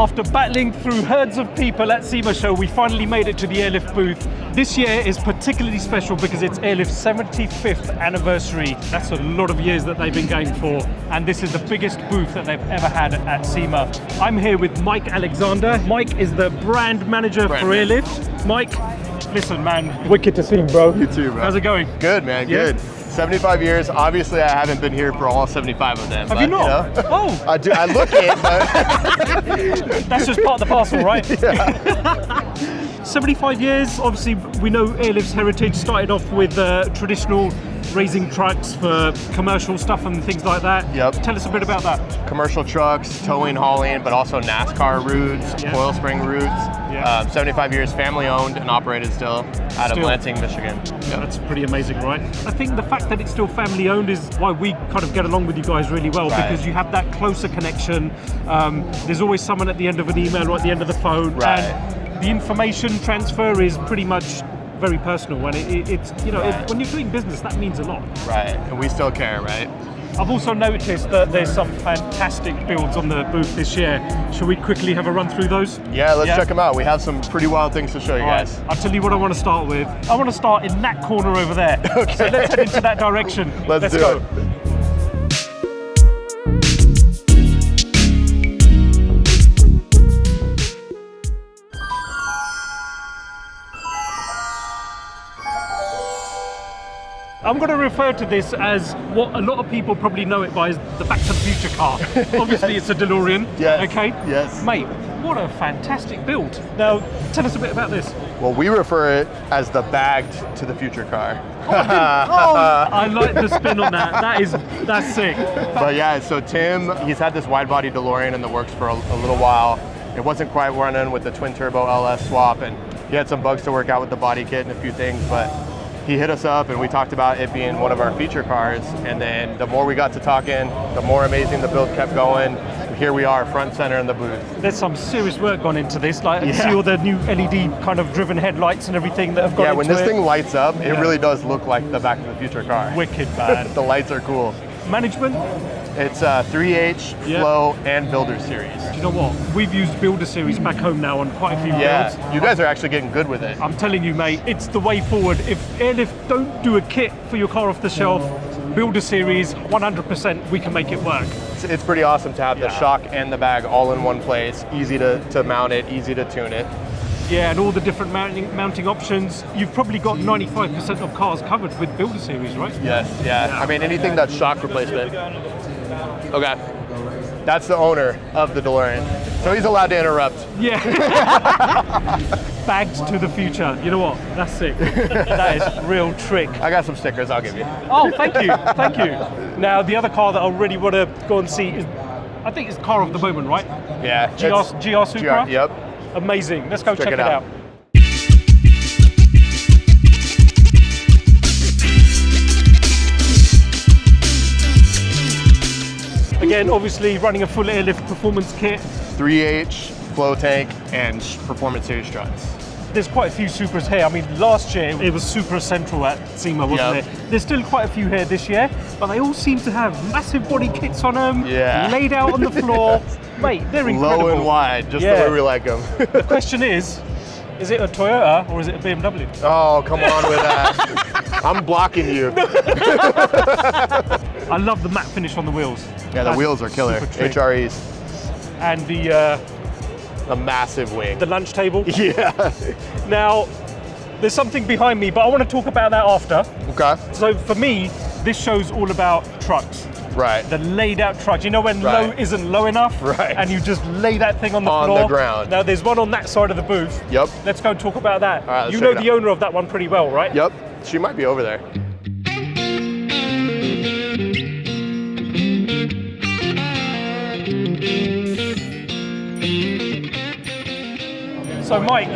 After battling through herds of people at Sema Show, we finally made it to the Airlift booth. This year is particularly special because it's Airlift's 75th anniversary. That's a lot of years that they've been going for, and this is the biggest booth that they've ever had at Sema. I'm here with Mike Alexander. Mike is the brand manager for Airlift. Mike, listen man, wicked to see you, bro. You too, bro. How's it going? Good, man, good. 75 years. Obviously, I haven't been here for all 75 of them. Have you not? You know, Oh. I do. I look it, but that's just part of the parcel, right? Yeah. 75 years, obviously we know Airlift's heritage started off with traditional raising trucks for commercial stuff and things like that. Yep. Tell us a bit about that. Commercial trucks, towing, hauling, but also NASCAR routes, coil spring routes. 75 years, family owned and operated still out of Lansing, Michigan. Yeah, that's pretty amazing, right? I think the fact that it's still family owned is why we kind of get along with you guys really well, because you have that closer connection. There's always someone at the end of an email or at the end of the phone. And the information transfer is pretty much very personal, and it's you know, when you're doing business, that means a lot. Right, and we still care, right? I've also noticed that there's some fantastic builds on the booth this year. Shall we quickly have a run through those? Yeah, let's check them out. We have some pretty wild things to show you guys. I'll tell you what I want to start with. I want to start in that corner over there. Okay. So let's head into that direction. Let's go. I'm going to refer to this as what a lot of people probably know it by as the Back to the Future car. Obviously, it's a DeLorean. Yes. Okay. Yes. Mate, what a fantastic build. Now, tell us a bit about this. Well, we refer it as the bagged to the future car. I like the spin on that. That's sick. But yeah, so Tim, he's had this wide body DeLorean in the works for a little while. It wasn't quite running with the twin turbo LS swap, and he had some bugs to work out with the body kit and a few things, but he hit us up and we talked about it being one of our feature cars. And then the more we got to talking, the more amazing the build kept going. Here we are, front center in the booth. There's some serious work gone into this. Like, you see all the new LED kind of driven headlights and everything that have gone into it. Yeah, when this thing lights up, it really does look like the Back to the Future car. Wicked, man. The lights are cool. Management? It's 3H, Flow, and Builder Series. Do you know what? We've used Builder Series back home now on quite a few builds. You guys are actually getting good with it. I'm telling you, mate, it's the way forward. If Airlift don't do a kit for your car off the shelf, Builder Series, 100% we can make it work. It's pretty awesome to have the shock and the bag all in one place. Easy to mount it, easy to tune it. Yeah, and all the different mounting options. You've probably got 95% of cars covered with Builder Series, right? Yes, yeah. I mean, anything that's shock replacement. Okay. That's the owner of the DeLorean. So he's allowed to interrupt. Yeah. Bagged to the future. You know what? That's sick. That is real trick. I got some stickers I'll give you. Oh, thank you. Thank you. Now, the other car that I really want to go and see is, I think it's car of the moment, right? Yeah. GR Supra? Yep. Amazing. Let's go check it out. Again, obviously running a full Airlift performance kit. 3H, flow tank, and performance series struts. There's quite a few Supras here. I mean, last year it was Supra Central at Sema, wasn't it? There's still quite a few here this year, but they all seem to have massive body kits on them, laid out on the floor. Mate, they're incredible. Low and wide, just the way we like them. The question is it a Toyota or is it a BMW? Oh, come on with that. I'm blocking you. I love the matte finish on the wheels. Yeah, the wheels are killer. HREs. And the massive wing. The lunch table. Yeah. Now, there's something behind me, but I want to talk about that after. Okay. So for me, this show's all about trucks. Right. The laid out trucks. You know when low isn't low enough? Right. And you just lay that thing on the floor? On the ground. Now there's one on that side of the booth. Yep. Let's go and talk about that. All right, you know the owner of that one pretty well, right? Yep. She might be over there. So Mike,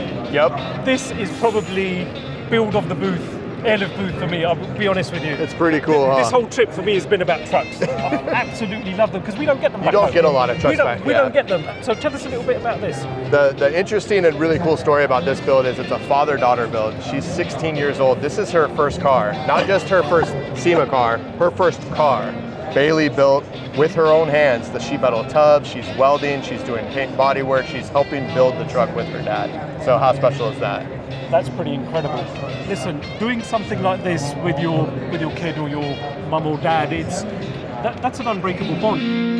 this is probably build of the booth, Airlift booth for me, I'll be honest with you. It's pretty cool, huh? This whole trip for me has been about trucks. I absolutely love them because we don't get them back You don't home. get a lot of trucks back. We don't get them. So tell us a little bit about this. The interesting and really cool story about this build is it's a father-daughter build. She's 16 years old. This is her first car. Not just her first SEMA car, her first car. Bailey built with her own hands the sheet metal tub. She's welding, she's doing paint and body work, she's helping build the truck with her dad. So how special is that? That's pretty incredible. Listen, doing something like this with your kid or your mum or dad, that's an unbreakable bond.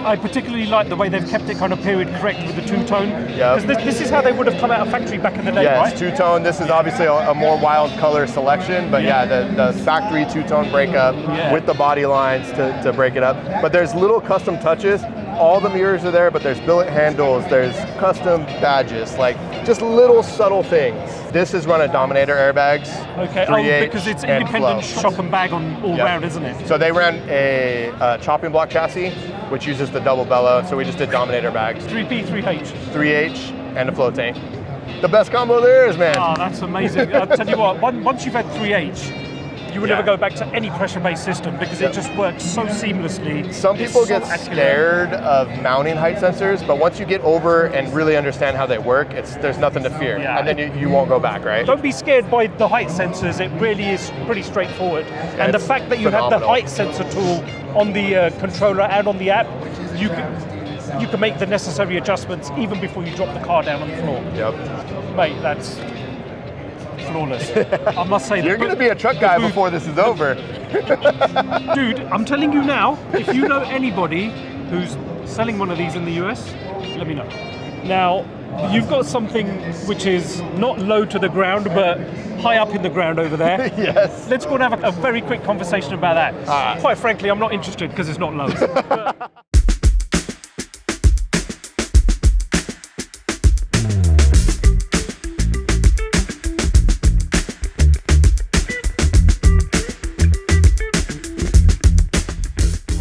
I particularly like the way they've kept it kind of period correct with the two-tone. Yeah. Because this is how they would have come out of factory back in the day, yeah, right? It's two-tone. This is obviously a more wild color selection, but yeah, the factory two-tone breakup with the body lines to break it up. But there's little custom touches. All the mirrors are there, but there's billet handles, there's custom badges, like just little subtle things. This is run a Dominator airbags. Okay, because it's independent shock and bag on all round, isn't it? So they ran a chopping block chassis, which uses the double bellow, so we just did Dominator bags. 3P, 3H. 3H and a float tank. The best combo there is, man. Oh, that's amazing. I'll tell you what, once you've had 3H, you will never go back to any pressure-based system because it just works so seamlessly. Some people get scared of mounting height sensors, but once you get over and really understand how they work, there's nothing to fear. Yeah. And then you won't go back, right? Don't be scared by the height sensors. It really is pretty straightforward. And the fact that you have the height sensor tool on the controller and on the app, you can make the necessary adjustments even before you drop the car down on the floor. Yep. Mate, that's flawless. I must say, you're going to be a truck guy before this is over. Dude, I'm telling you now, if you know anybody who's selling one of these in the US, let me know. Now, you've got something which is not low to the ground, but high up in the ground over there. Yes. Let's go and have a very quick conversation about that. Quite frankly, I'm not interested because it's not low.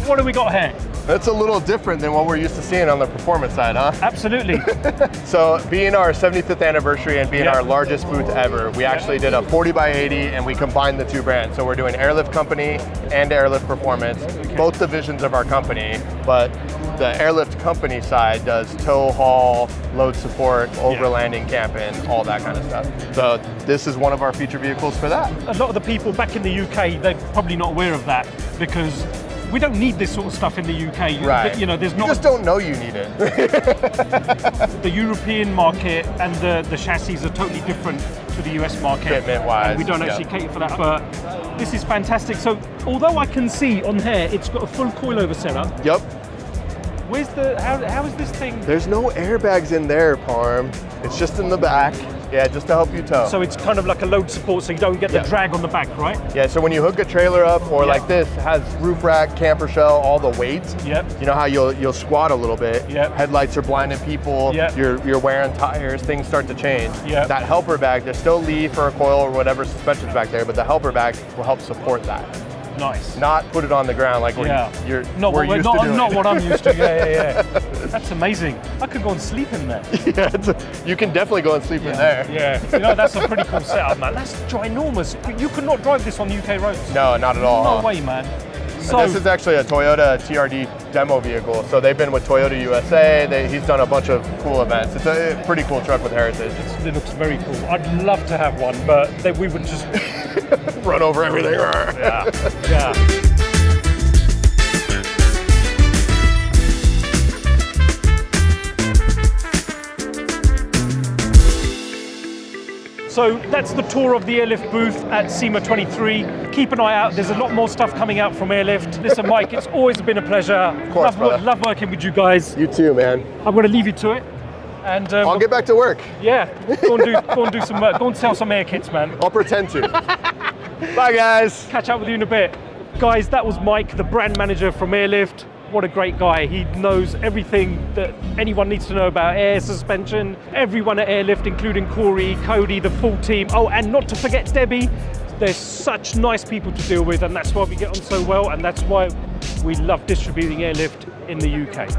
What do we got here? That's a little different than what we're used to seeing on the performance side, huh? Absolutely. So being our 75th anniversary and being our largest booth ever, we actually did a 40x80 and we combined the two brands. So we're doing Airlift Company and Airlift Performance, both divisions of our company, but the Airlift Company side does tow, haul, load support, overlanding, camping, all that kind of stuff. So this is one of our feature vehicles for that. A lot of the people back in the UK, they're probably not aware of that because we don't need this sort of stuff in the UK. Right. You know, there's not. You just don't know you need it. The European market and the chassis are totally different to the US market. Fitment-wise. And we don't actually cater for that. But this is fantastic. So, although I can see on here, it's got a full coilover setup. Yep. Where's the? How is this thing? There's no airbags in there, Parm. It's just in the back. Yeah, just to help you tow. So it's kind of like a load support, so you don't get the drag on the back, right? Yeah, so when you hook a trailer up, or like this, has roof rack, camper shell, all the weight. Yep. You know how you'll squat a little bit. Yep. Headlights are blinding people. Yep. You're wearing tires. Things start to change. Yep. That helper bag, there's still leaf or a coil or whatever suspension's back there, but the helper bag will help support that. Nice. Not put it on the ground like we're used to doing. Not what I'm used to. Yeah. That's amazing. I could go and sleep in there. Yeah, you can definitely go and sleep in there. Yeah. You know, that's a pretty cool setup, man. That's ginormous. You could not drive this on UK roads. No, not at all. No way, man. So this is actually a Toyota TRD demo vehicle. So they've been with Toyota USA. He's done a bunch of cool events. It's a pretty cool truck with heritage. It looks very cool. I'd love to have one, but we would just run over everything. Yeah. So that's the tour of the Airlift booth at SEMA 23. Keep an eye out. There's a lot more stuff coming out from Airlift. Listen, Mike, it's always been a pleasure. Of course, love working with you guys. You too, man. I'm going to leave you to it. And I'll get back to work. Yeah, go and do some work. Go and sell some air kits, man. I'll pretend to. Bye, guys. Catch up with you in a bit. Guys, that was Mike, the brand manager from Airlift. What a great guy. He knows everything that anyone needs to know about air suspension. Everyone at Airlift, including Corey, Cody, the full team. Oh, and not to forget Debbie. They're such nice people to deal with, and that's why we get on so well, and that's why we love distributing Airlift in the UK.